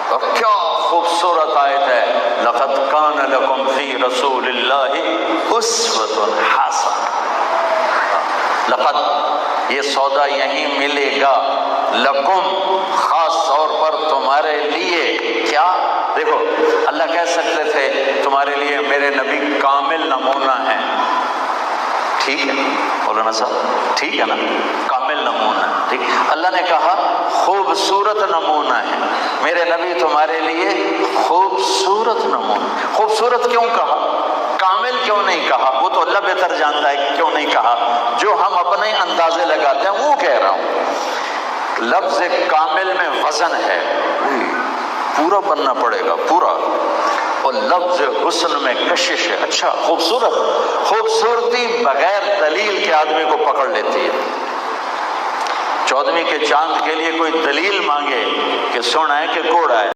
اور کیا خوبصورت آیت ہے، لقد کان لکم فی رسول اللہ اسوۃ حسنہ۔ لقد، یہ سودا یہیں ملے گا، لکم، خاص طور پر تمہارے لیے۔ کیا؟ دیکھو اللہ کہہ سکتے تھے تمہارے لیے میرے نبی کامل نمونہ ہیں، ٹھیک ہے مولانا صاحب، ٹھیک ہے نا، کامل نمونہ، ٹھیک۔ اللہ نے کہا خوبصورت نمونہ ہے، میرے نبی تمہارے لیے خوبصورت نمونہ۔ خوبصورت کیوں کہا؟ کامل کیوں نہیں کہا؟ وہ تو اللہ بہتر جانتا ہے کہ کیوں نہیں کہا، جو ہم اپنے اندازے لگاتے ہیں وہ کہہ رہا ہوں۔ لفظ کامل میں وزن ہے، پورا بننا پڑے گا، پورا، اور لفظ حسن میں کشش ہے۔ اچھا خوبصورت، خوبصورتی بغیر دلیل کے آدمی کو پکڑ لیتی ہے۔ 14ویں کے چاند کے لیے کوئی دلیل مانگے کہ سونا ہے کہ کوڑا ہے،